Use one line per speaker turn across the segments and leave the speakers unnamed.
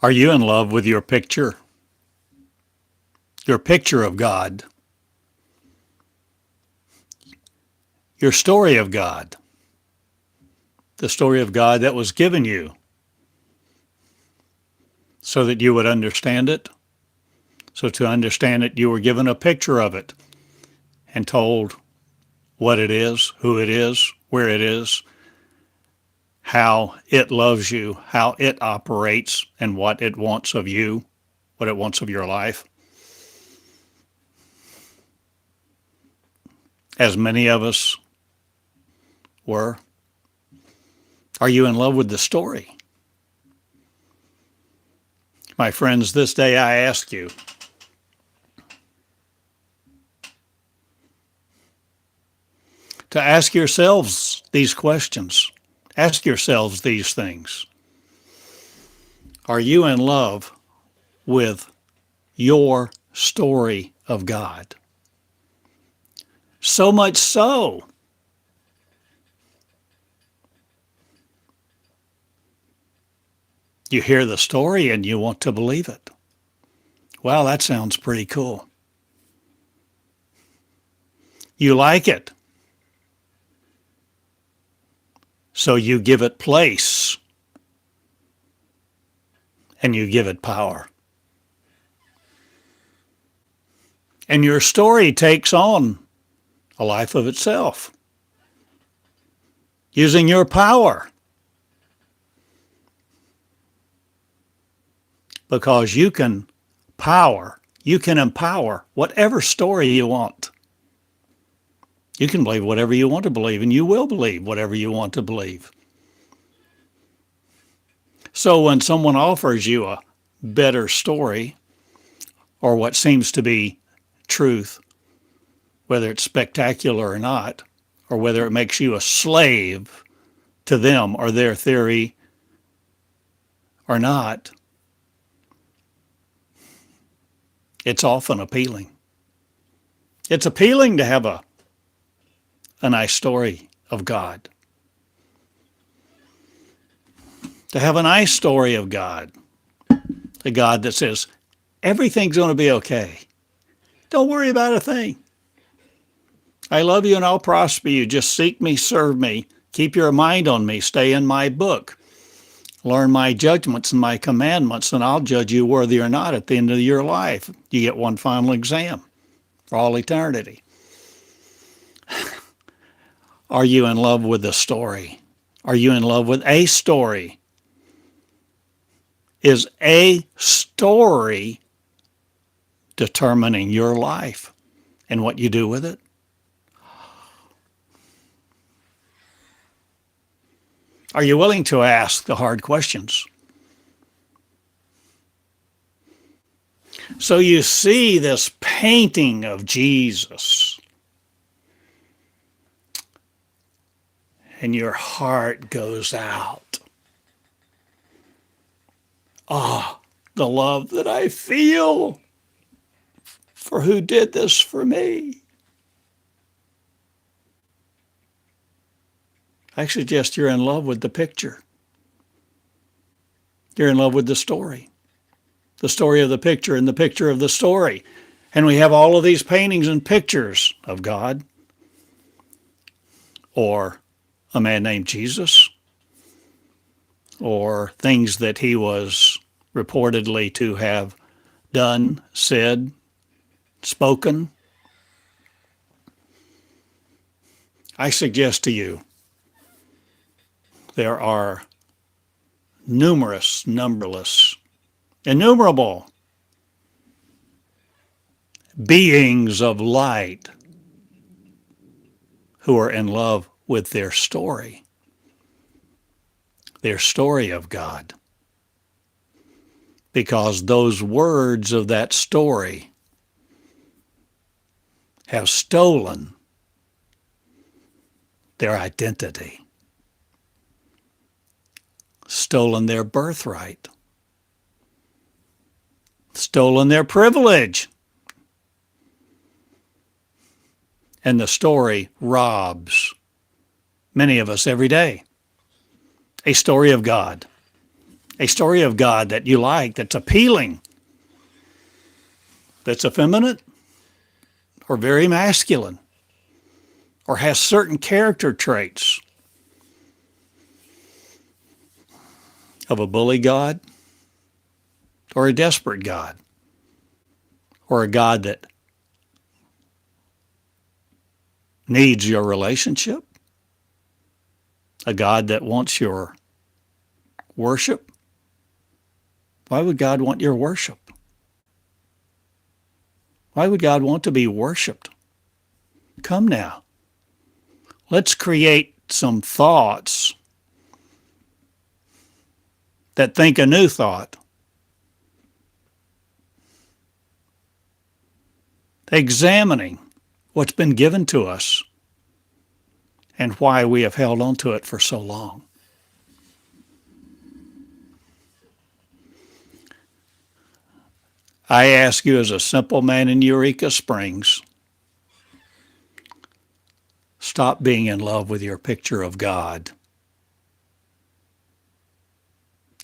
Are you in love with your picture? Your picture of God? Your story of God? The story of God that was given you so that you would understand it? So to understand it, you were given a picture of it and told what it is, who it is, where it is, how it loves you, how it operates, and what it wants of you, what it wants of your life. As many of us were. Are you in love with the story? My friends, this day I ask you, to ask yourselves these questions. Ask yourselves these things. Are you in love with your story of God? So much so you hear the story and you want to believe it. Wow, that sounds pretty cool. You like it. So you give it place and you give it power. And your story takes on a life of itself, using your power. Because you can empower whatever story you want. You can believe whatever you want to believe, and you will believe whatever you want to believe. So when someone offers you a better story, or what seems to be truth, whether it's spectacular or not, or whether it makes you a slave to them or their theory or not, it's often appealing. It's appealing to have a nice story of God. To have a nice story of God. A God that says, everything's going to be okay. Don't worry about a thing. I love you and I'll prosper you. Just seek me, serve me. Keep your mind on me. Stay in my book. Learn my judgments and my commandments, and I'll judge you worthy or not at the end of your life. You get one final exam for all eternity. Are you in love with the story? Are you in love with a story? Is a story determining your life and what you do with it? Are you willing to ask the hard questions? So you see this painting of Jesus, and your heart goes out. Ah, the love that I feel for who did this for me. I suggest you're in love with the picture. You're in love with the story of the picture and the picture of the story. And we have all of these paintings and pictures of God, or a man named Jesus, or things that he was reportedly to have done, said, spoken. I suggest to you there are numberless, innumerable beings of light who are in love with their story of God. Because those words of that story have stolen their identity, stolen their birthright, stolen their privilege. And the story robs many of us every day. A story of God. A story of God that you like, that's appealing, that's effeminate or very masculine, or has certain character traits of a bully God, or a desperate God, or a God that needs your relationship, a God that wants your worship. Why would God want your worship? Why would God want to be worshiped? Come now. Let's create some thoughts that think a new thought. Examining what's been given to us and why we have held on to it for so long. I ask you as a simple man in Eureka Springs, stop being in love with your picture of God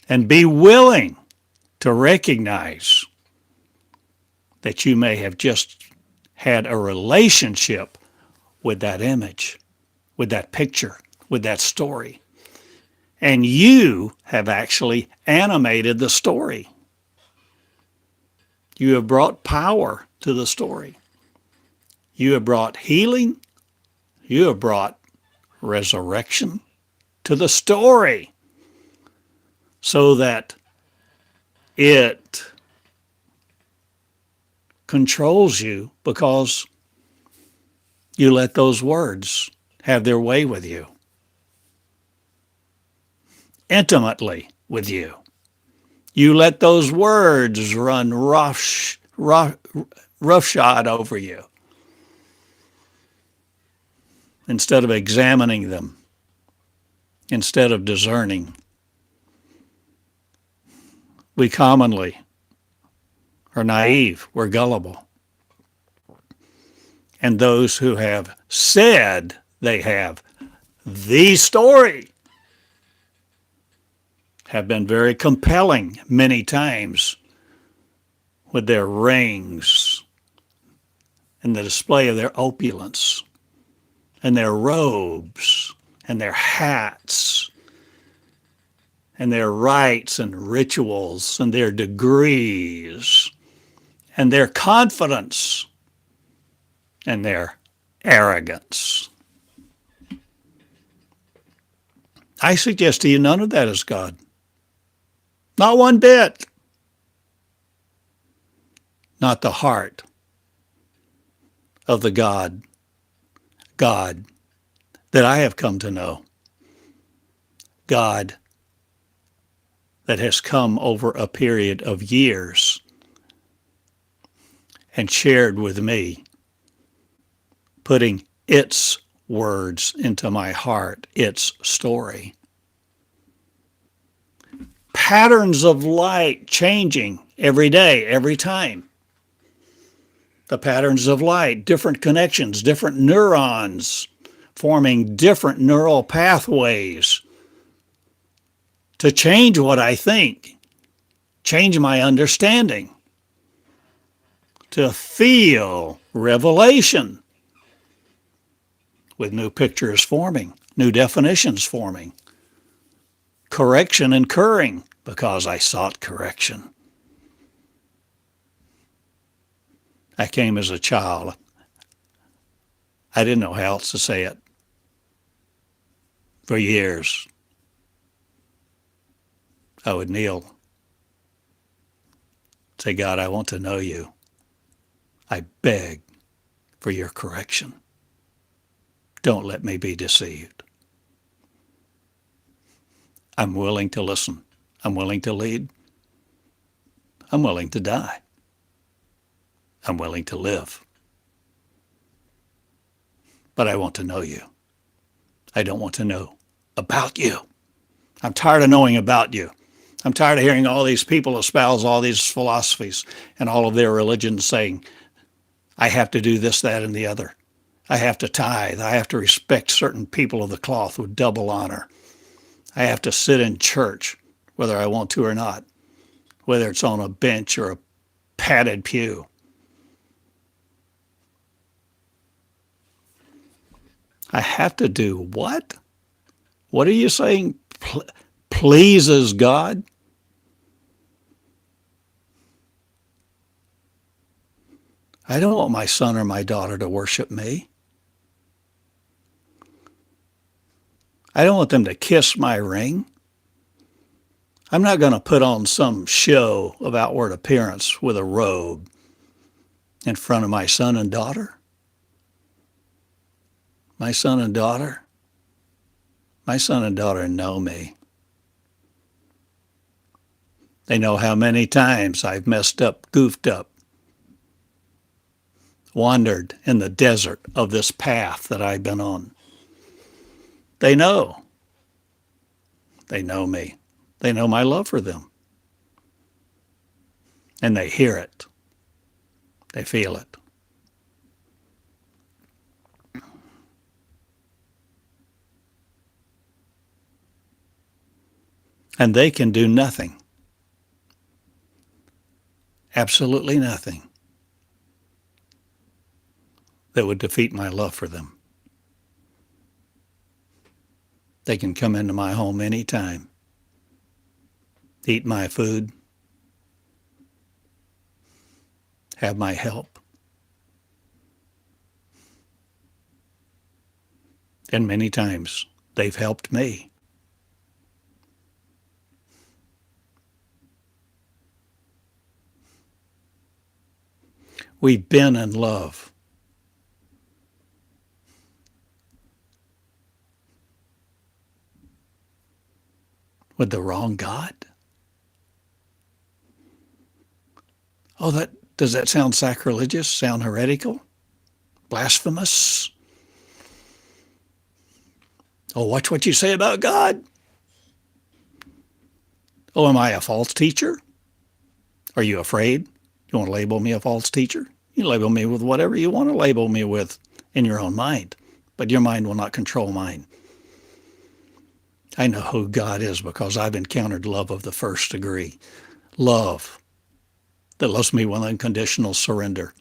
and be willing to recognize that you may have just had a relationship with that image, with that picture, with that story. And you have actually animated the story. You have brought power to the story. You have brought healing. You have brought resurrection to the story so that it controls you because you let those words have their way with you, intimately with you. You let those words run roughshod over you instead of examining them, instead of discerning. We commonly are naive, we're gullible. And those who have said they have the story have been very compelling many times with their rings and the display of their opulence and their robes and their hats and their rites and rituals and their degrees and their confidence and their arrogance. I suggest to you none of that is God. Not one bit. Not the heart of the God that I have come to know. God that has come over a period of years and shared with me, putting its words into my heart, its story. Patterns of light changing every day, every time. The patterns of light, different connections, different neurons forming different neural pathways to change what I think, change my understanding, to feel revelation with new pictures forming, new definitions forming, correction incurring because I sought correction. I came as a child. I didn't know how else to say it. For years, I would kneel, say, God, I want to know you. I beg for your correction. Don't let me be deceived. I'm willing to listen. I'm willing to lead. I'm willing to die. I'm willing to live. But I want to know you. I don't want to know about you. I'm tired of knowing about you. I'm tired of hearing all these people espouse all these philosophies and all of their religions saying, I have to do this, that, and the other. I have to tithe. I have to respect certain people of the cloth with double honor. I have to sit in church whether I want to or not, whether it's on a bench or a padded pew. I have to do what? What are you saying pleases God? I don't want my son or my daughter to worship me. I don't want them to kiss my ring. I'm not going to put on some show of outward appearance with a robe in front of my son and daughter. My son and daughter know me. They know how many times I've messed up, goofed up, wandered in the desert of this path that I've been on. They know. They know me. They know my love for them. And they hear it. They feel it. And they can do nothing. Absolutely nothing that would defeat my love for them. They can come into my home anytime, eat my food, have my help. And many times they've helped me. We've been in love. With the wrong God? Oh, does that sound sacrilegious? Sound heretical? Blasphemous? Oh, watch what you say about God. Oh, am I a false teacher? Are you afraid? You want to label me a false teacher? You label me with whatever you want to label me with in your own mind, but your mind will not control mine. I know who God is because I've encountered love of the first degree. Love that loves me with unconditional surrender.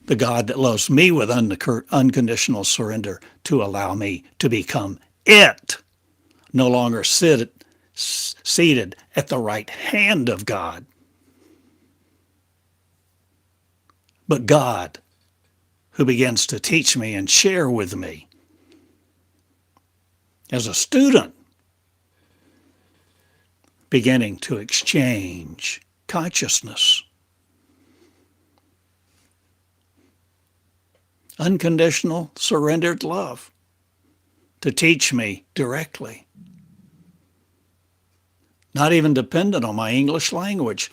The God that loves me with unconditional surrender to allow me to become it. No longer seated at the right hand of God, but God who begins to teach me and share with me. As a student, beginning to exchange consciousness. Unconditional, surrendered love to teach me directly. Not even dependent on my English language,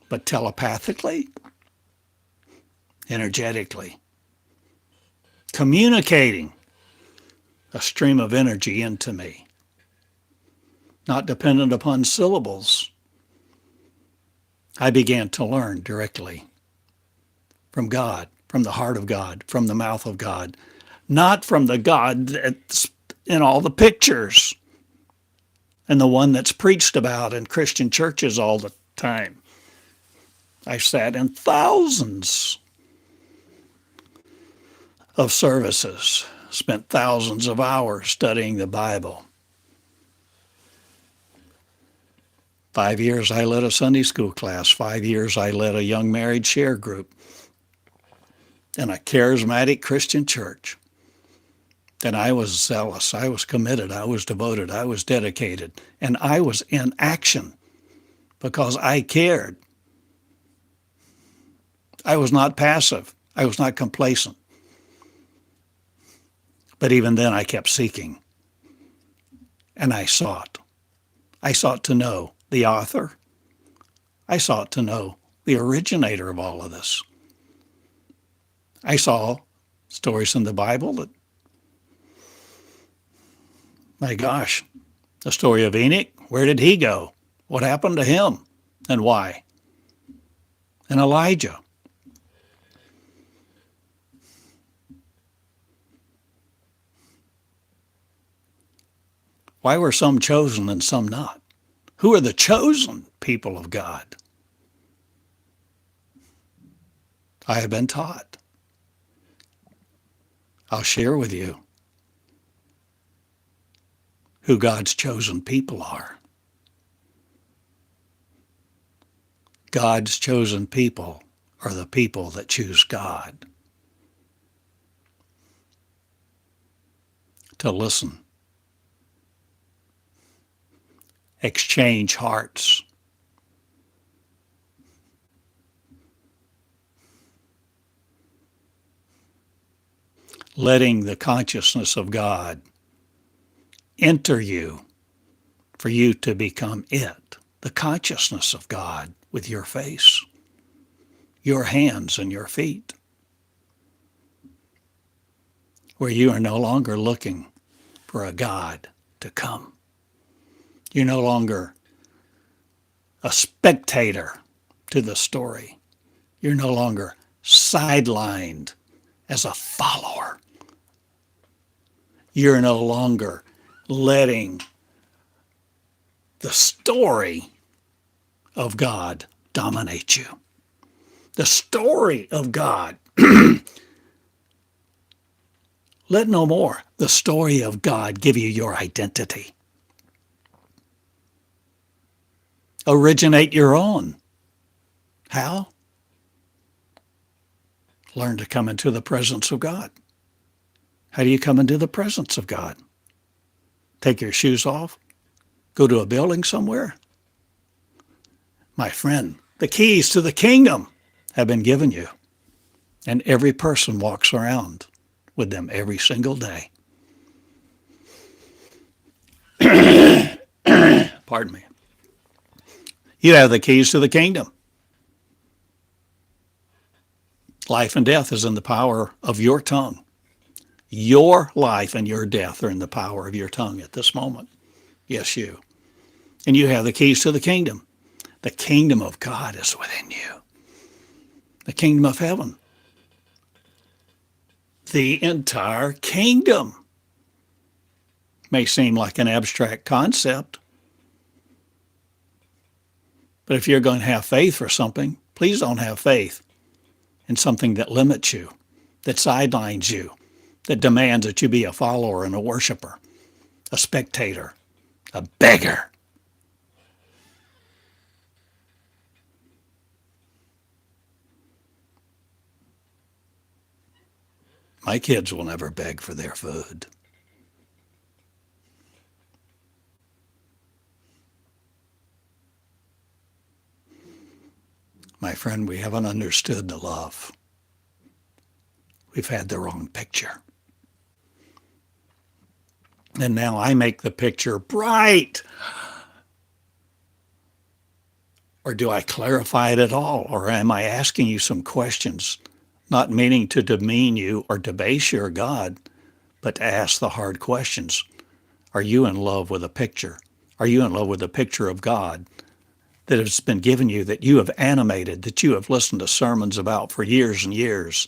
but telepathically, energetically, communicating a stream of energy into me, not dependent upon syllables. I began to learn directly from God, from the heart of God, from the mouth of God, not from the God that's in all the pictures and the one that's preached about in Christian churches all the time. I sat in thousands of services, spent thousands of hours studying the Bible. 5 years I led a Sunday school class. 5 years I led a young married share group in a charismatic Christian church. And I was zealous. I was committed. I was devoted. I was dedicated. And I was in action because I cared. I was not passive. I was not complacent. But even then I kept seeking. And I sought. I sought to know the author. I sought to know the originator of all of this. I saw stories in the Bible that, my gosh, the story of Enoch, where did he go? What happened to him and why? And Elijah. Why were some chosen and some not? Who are the chosen people of God? I have been taught. I'll share with you who God's chosen people are. God's chosen people are the people that choose God. To listen, exchange hearts, letting the consciousness of God enter you for you to become it, the consciousness of God with your face, your hands and your feet, where you are no longer looking for a God to come. You're no longer a spectator to the story. You're no longer sidelined as a follower. You're no longer letting the story of God dominate you. The story of God. Let no more the story of God give you your identity. Originate your own. How? Learn to come into the presence of God. How do you come into the presence of God? Take your shoes off? Go to a building somewhere? My friend, the keys to the kingdom have been given you. And every person walks around with them every single day. Pardon me. You have the keys to the kingdom. Life and death is in the power of your tongue. Your life and your death are in the power of your tongue at this moment. Yes, you. And you have the keys to the kingdom. The kingdom of God is within you. The kingdom of heaven. The entire kingdom. May seem like an abstract concept, but if you're going to have faith for something, please don't have faith in something that limits you, that sidelines you, that demands that you be a follower and a worshiper, a spectator, a beggar. My kids will never beg for their food. My friend, we haven't understood the love. We've had the wrong picture. And now I make the picture bright. Or do I clarify it at all? Or am I asking you some questions, not meaning to demean you or debase your God, but to ask the hard questions? Are you in love with a picture? Are you in love with a picture of God that has been given you, that you have animated, that you have listened to sermons about for years and years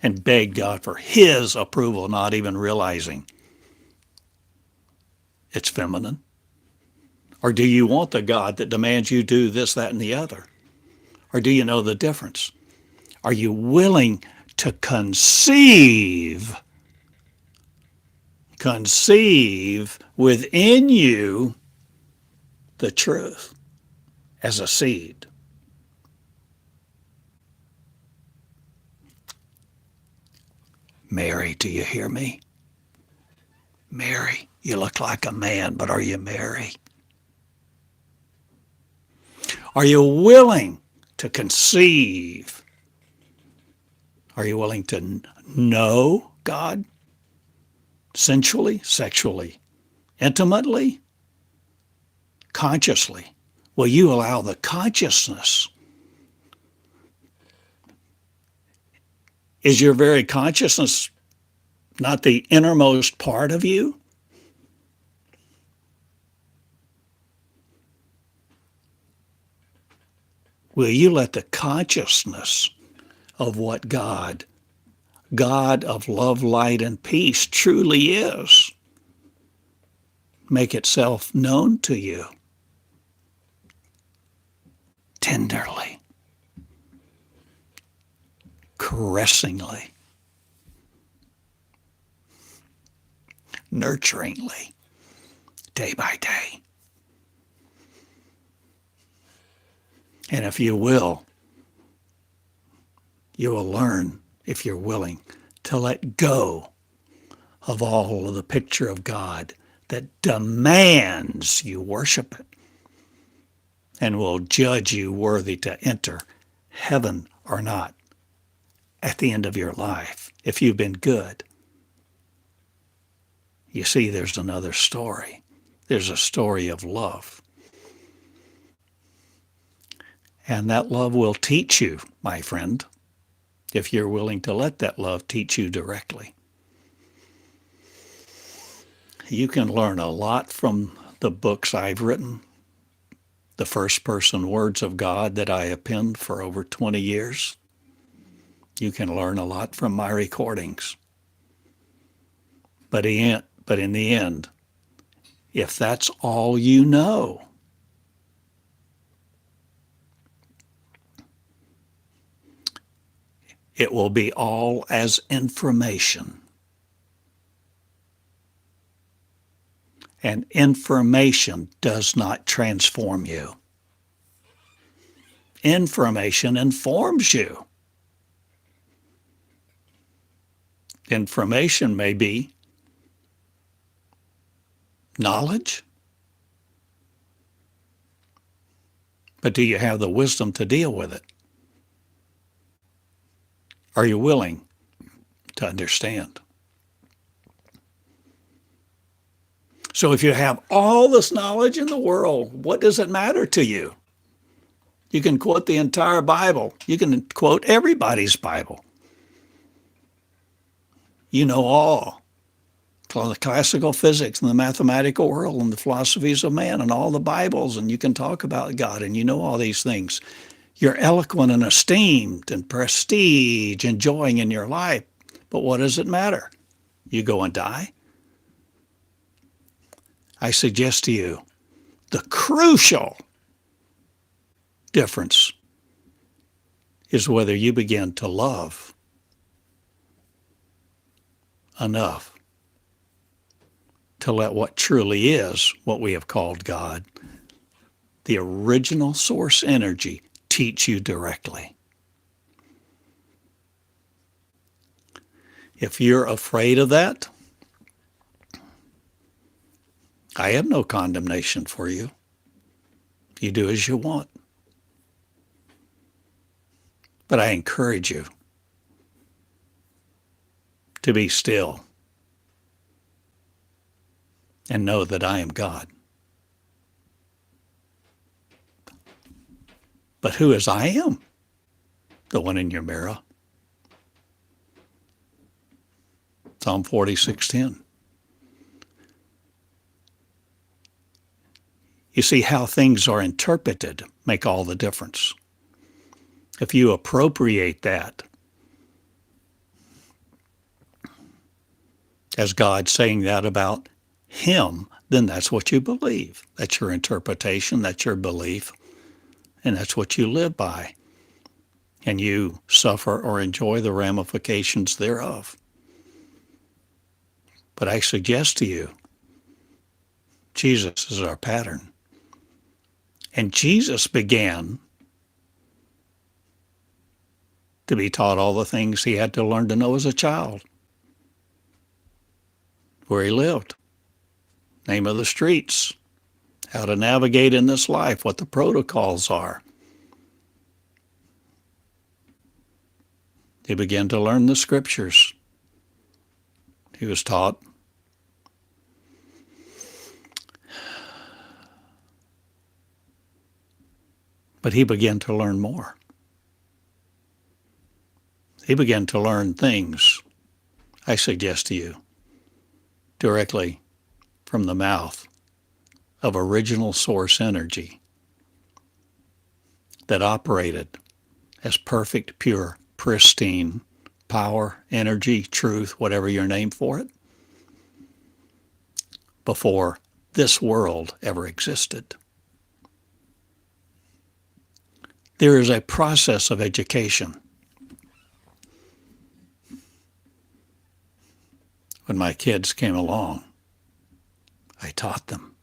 and begged God for His approval, not even realizing it's feminine? Or do you want the God that demands you do this, that, and the other? Or do you know the difference? Are you willing to conceive within you the truth as a seed? Mary, do you hear me? Mary, you look like a man, but are you Mary? Are you willing to conceive? Are you willing to know God sensually, sexually, intimately, consciously? Will you allow the consciousness? Is your very consciousness not the innermost part of you? Will you let the consciousness of what God of love, light, and peace truly is, make itself known to you? tenderly, caressingly, nurturingly, day by day. And if you will learn, if you're willing, to let go of all of the picture of God that demands you worship it and will judge you worthy to enter heaven or not at the end of your life if you've been good. You see, there's another story. There's a story of love. And that love will teach you, my friend, if you're willing to let that love teach you directly. You can learn a lot from the books I've written, the first person words of God that I have penned for over 20 years. You can learn a lot from my recordings. But in the end, if that's all you know, it will be all as information. And information does not transform you. Information informs you. Information may be knowledge, but do you have the wisdom to deal with it? Are you willing to understand? So if you have all this knowledge in the world, what does it matter to you? You can quote the entire Bible. You can quote everybody's Bible. You know all. The classical physics and the mathematical world and the philosophies of man and all the Bibles, and you can talk about God, and you know all these things. You're eloquent and esteemed and prestige, enjoying in your life. But what does it matter? You go and die? I suggest to you the crucial difference is whether you begin to love enough to let what truly is what we have called God, the original source energy, teach you directly. If you're afraid of that, I have no condemnation for you. You do as you want. But I encourage you to be still and know that I am God. But who is I am? The one in your mirror. Psalm 46:10. You see, how things are interpreted make all the difference. If you appropriate that as God saying that about him, then that's what you believe. That's your interpretation, that's your belief, and that's what you live by. And you suffer or enjoy the ramifications thereof. But I suggest to you, Jesus is our pattern. And Jesus began to be taught all the things he had to learn to know as a child. Where he lived, name of the streets, how to navigate in this life, what the protocols are. He began to learn the scriptures. He was taught. But he began to learn more. He began to learn things, I suggest to you, directly from the mouth of original source energy that operated as perfect, pure, pristine power, energy, truth, whatever your name for it, before this world ever existed. There is a process of education. When my kids came along, I taught them.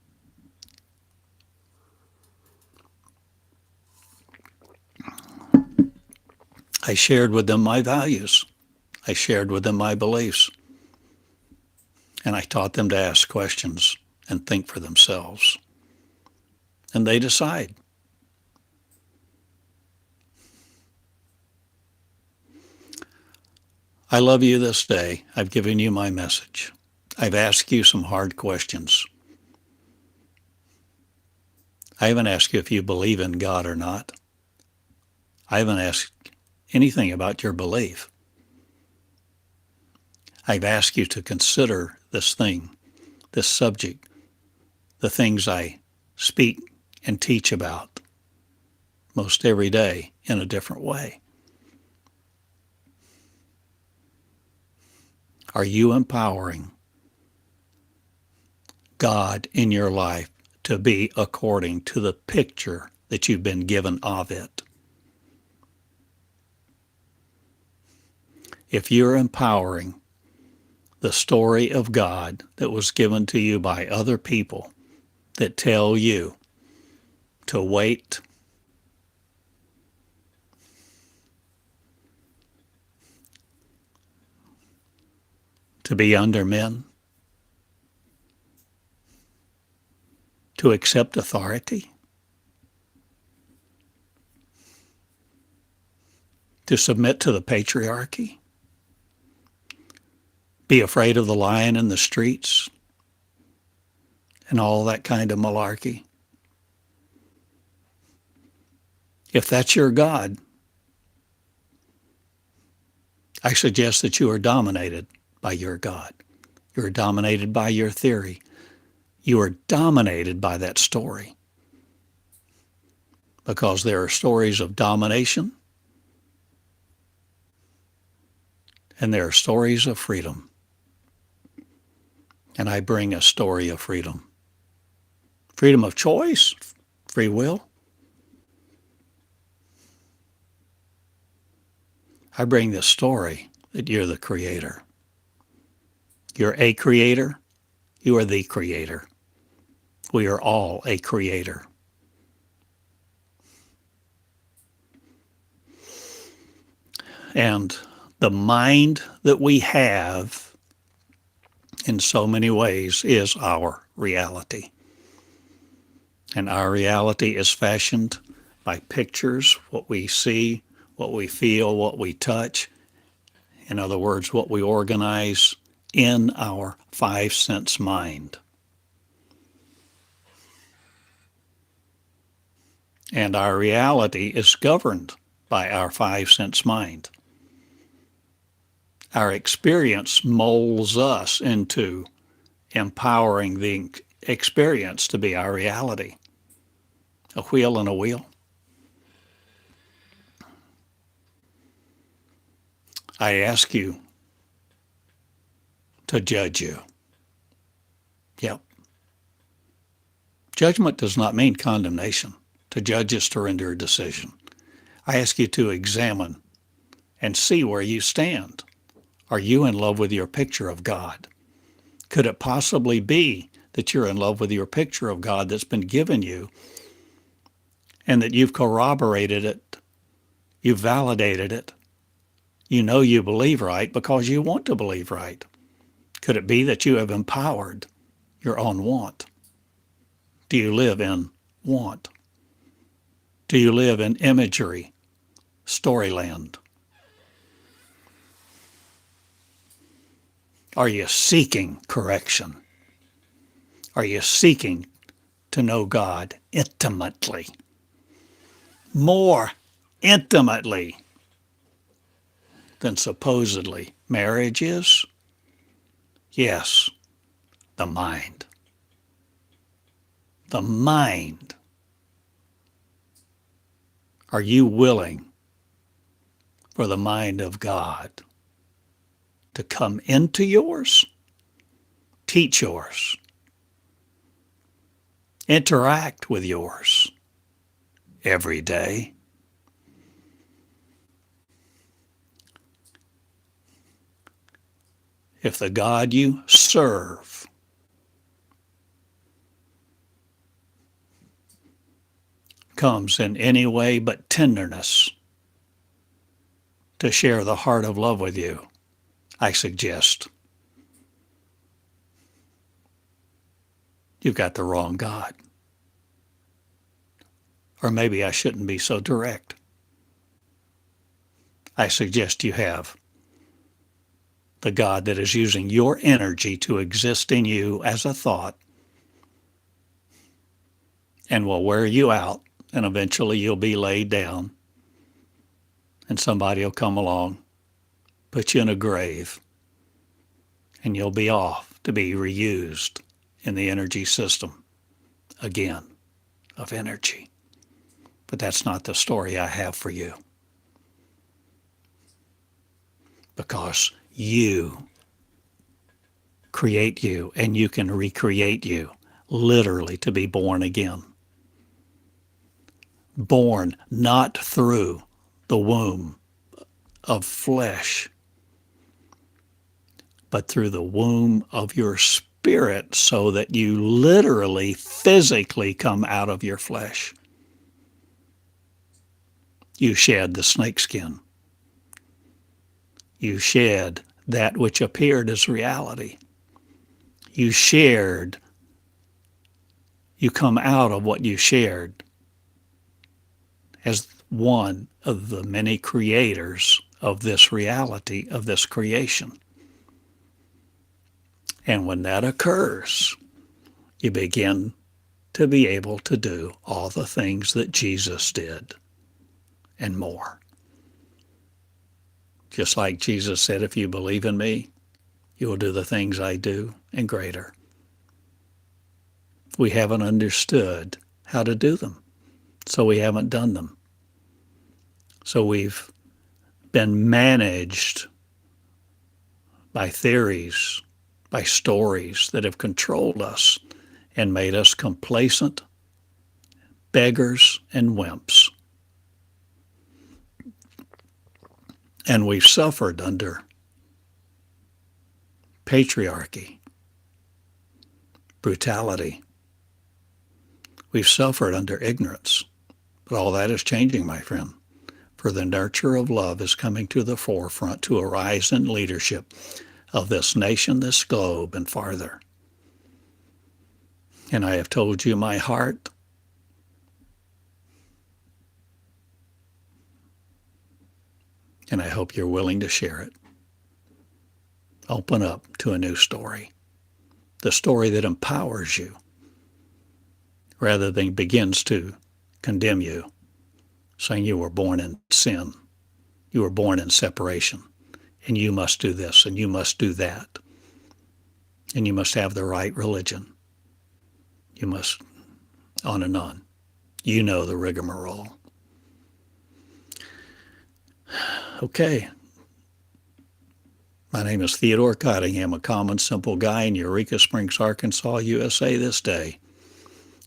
I shared with them my values. I shared with them my beliefs. And I taught them to ask questions and think for themselves. And they decide. I love you this day. I've given you my message. I've asked you some hard questions. I haven't asked you if you believe in God or not. I haven't asked anything about your belief. I've asked you to consider this thing, this subject, the things I speak and teach about most every day in a different way. Are you empowering God in your life to be according to the picture that you've been given of it? If you're empowering the story of God that was given to you by other people that tell you to wait, to be under men, to accept authority, to submit to the patriarchy, be afraid of the lion in the streets, and all that kind of malarkey. If that's your God, I suggest that you are dominated by your God. You're dominated by your theory. You are dominated by that story. Because there are stories of domination and there are stories of freedom. And I bring a story of freedom. Freedom of choice, free will. I bring this story that you're the creator. You're a creator. You are the creator. We are all a creator. And the mind that we have in so many ways is our reality. And our reality is fashioned by pictures, what we see, what we feel, what we touch. In other words, what we organize in our five-sense mind. And our reality is governed by our five-sense mind. Our experience molds us into empowering the experience to be our reality. A wheel and a wheel. I ask you to judge you. Yep. Judgment does not mean condemnation. To judge is to render a decision. I ask you to examine and see where you stand. Are you in love with your picture of God? Could it possibly be that you're in love with your picture of God that's been given you and that you've corroborated it, you've validated it, you know you believe right because you want to believe right? Could it be that you have empowered your own want? Do you live in want? Do you live in imagery, storyland? Are you seeking correction? Are you seeking to know God intimately? More intimately than supposedly marriage is? Yes, the mind. The mind. Are you willing for the mind of God to come into yours, teach yours, interact with yours every day, if the God you serve comes in any way but tenderness to share the heart of love with you, I suggest you've got the wrong God. Or maybe I shouldn't be so direct. I suggest you have the God that is using your energy to exist in you as a thought and will wear you out, and eventually you'll be laid down and somebody will come along, put you in a grave, and you'll be off to be reused in the energy system again of energy. But that's not the story I have for you. Because you create you, and you can recreate you, literally to be born again. Born not through the womb of flesh, but through the womb of your spirit, so that you literally, physically come out of your flesh. You shed the snakeskin. You shed that which appeared as reality. You come out of what you shared as one of the many creators of this reality, of this creation. And when that occurs, you begin to be able to do all the things that Jesus did and more. Just like Jesus said, if you believe in me, you will do the things I do and greater. We haven't understood how to do them, so we haven't done them. So we've been managed by theories, by stories that have controlled us and made us complacent, beggars, and wimps. And we've suffered under patriarchy, brutality. We've suffered under ignorance. But all that is changing, my friend. For the nurture of love is coming to the forefront to arise in leadership of this nation, this globe, and farther. And I have told you my heart. And I hope you're willing to share it. Open up to a new story. The story that empowers you rather than begins to condemn you, saying you were born in sin. You were born in separation. And you must do this and you must do that. And you must have the right religion. You must, on and on. You know the rigmarole. Okay. My name is Theodore Cottingham, a common, simple guy in Eureka Springs, Arkansas, USA this day.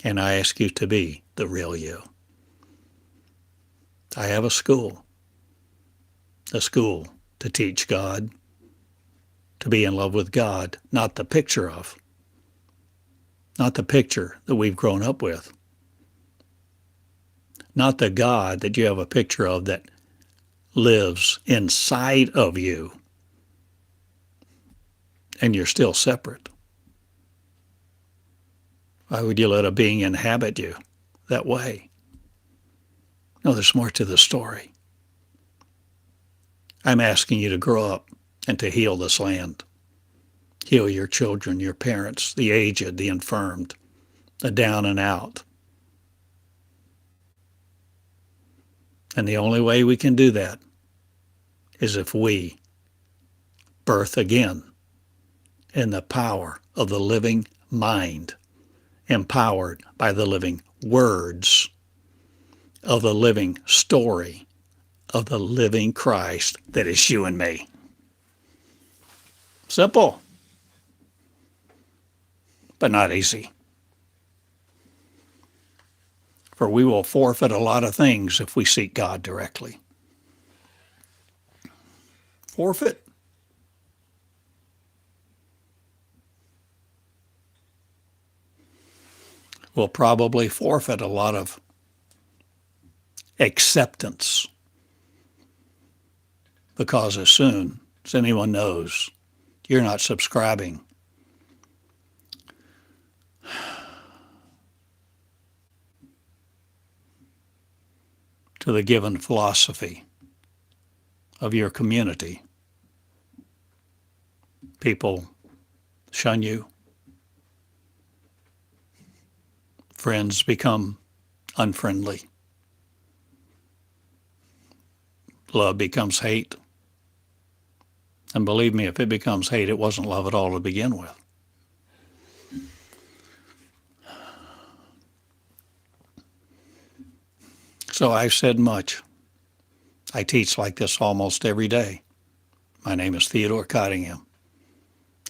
And I ask you to be the real you. I have a school to teach God, to be in love with God, not the picture of, not the picture that we've grown up with, not the God that you have a picture of that lives inside of you, and you're still separate. Why would you let a being inhabit you that way? No, there's more to the story. I'm asking you to grow up and to heal this land. Heal your children, your parents, the aged, the infirmed, the down and out. And the only way we can do that is if we birth again in the power of the living mind, empowered by the living words of the living story of the living Christ that is you and me. Simple, but not easy. For we will forfeit a lot of things if we seek God directly. Forfeit. will probably forfeit a lot of acceptance, because as soon as anyone knows you're not subscribing to the given philosophy of your community, people shun you. Friends become unfriendly. Love becomes hate. And believe me, if it becomes hate, it wasn't love at all to begin with. So I've said much. I teach like this almost every day. My name is Theodore Cottingham.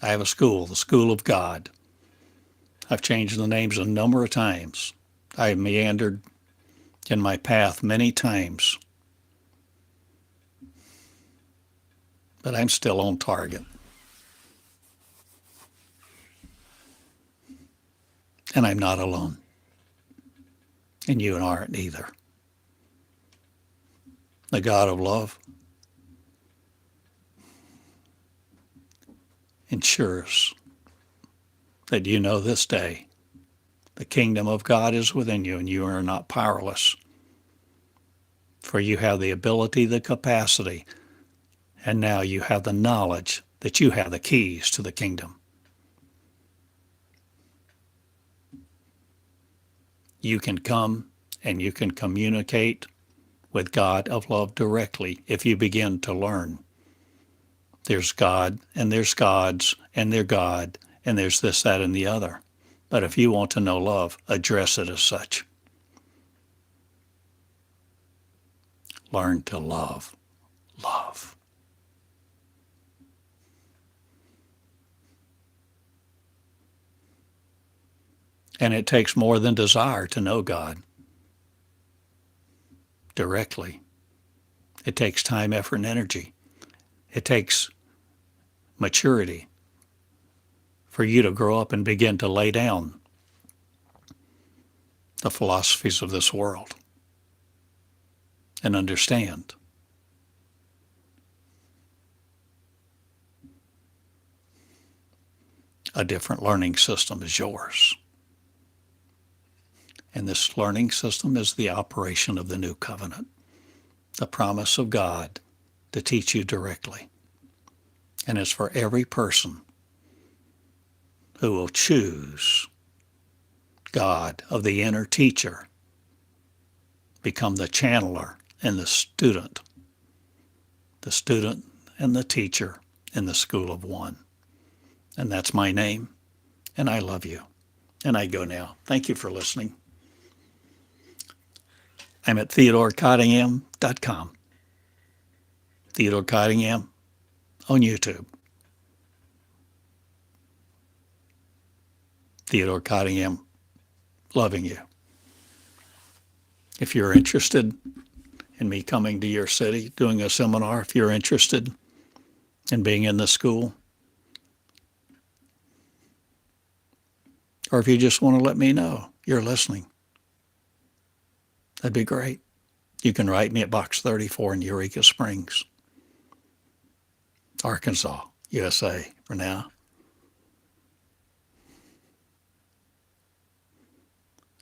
I have a school, the School of God. I've changed the names a number of times. I've meandered in my path many times. But I'm still on target. And I'm not alone. And you aren't either. The God of love ensures that you know this day the kingdom of God is within you and you are not powerless. For you have the ability, the capacity, and now you have the knowledge that you have the keys to the kingdom. You can come and you can communicate with God of love directly if you begin to learn. There's God, and there's gods, and there's God, and there's this, that, and the other. But if you want to know love, address it as such. Learn to love. Love. And it takes more than desire to know God directly. It takes time, effort, and energy. It takes maturity for you to grow up and begin to lay down the philosophies of this world and understand a different learning system is yours. And this learning system is the operation of the new covenant, the promise of God to teach you directly. And it's for every person who will choose God of the inner teacher, become the channeler and the student and the teacher in the school of one. And that's my name, and I love you. And I go now. Thank you for listening. I'm at TheodoreCottingham.com. Theodore Cottingham on YouTube. Theodore Cottingham, loving you. If you're interested in me coming to your city, doing a seminar, if you're interested in being in the school, or if you just want to let me know you're listening, that'd be great. You can write me at Box 34 in Eureka Springs, Arkansas, USA for now.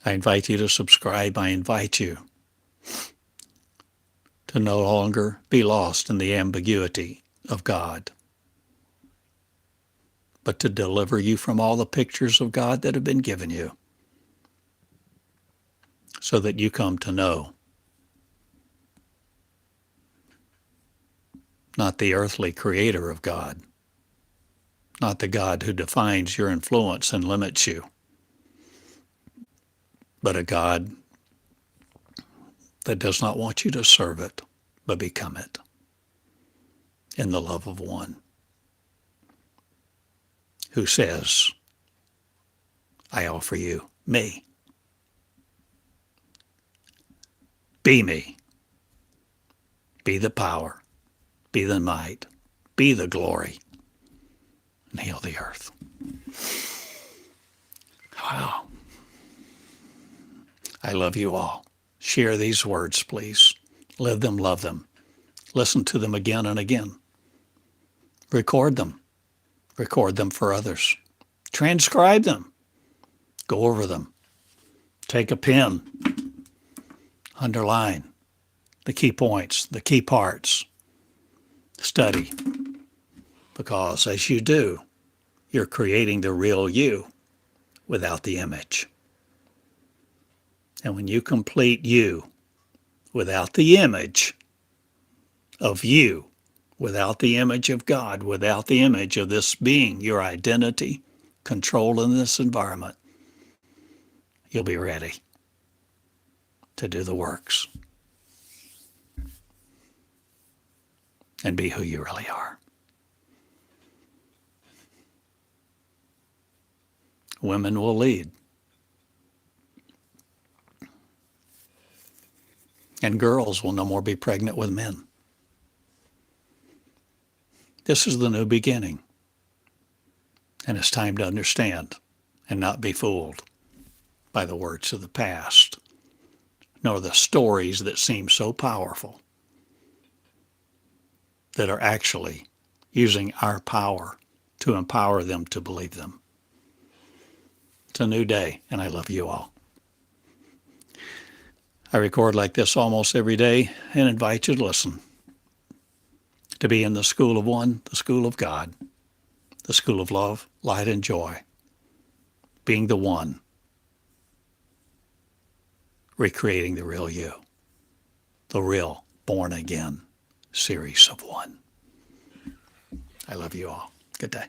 I invite you to subscribe. I invite you to no longer be lost in the ambiguity of God, but to deliver you from all the pictures of God that have been given you so that you come to know not the earthly creator of God, not the God who defines your influence and limits you, but a God that does not want you to serve it, but become it in the love of one who says, I offer you me. Be me. Be the power. Be the might. Be the glory. And heal the earth. Wow. I love you all. Share these words, please. Live them, love them. Listen to them again and again. Record them. Record them for others. Transcribe them. Go over them. Take a pen. Underline the key points, the key parts. Study. Because as you do, you're creating the real you without the image. And when you complete you without the image of you, without the image of God, without the image of this being, your identity, control in this environment, you'll be ready to do the works and be who you really are. Women will lead. And girls will no more be pregnant with men. This is the new beginning. And it's time to understand and not be fooled by the words of the past, nor the stories that seem so powerful that are actually using our power to empower them to believe them. It's a new day, and I love you all. I record like this almost every day and invite you to listen, to be in the school of one, the school of God, the school of love, light, and joy, being the one, recreating the real you, the real born again series of one. I love you all. Good day.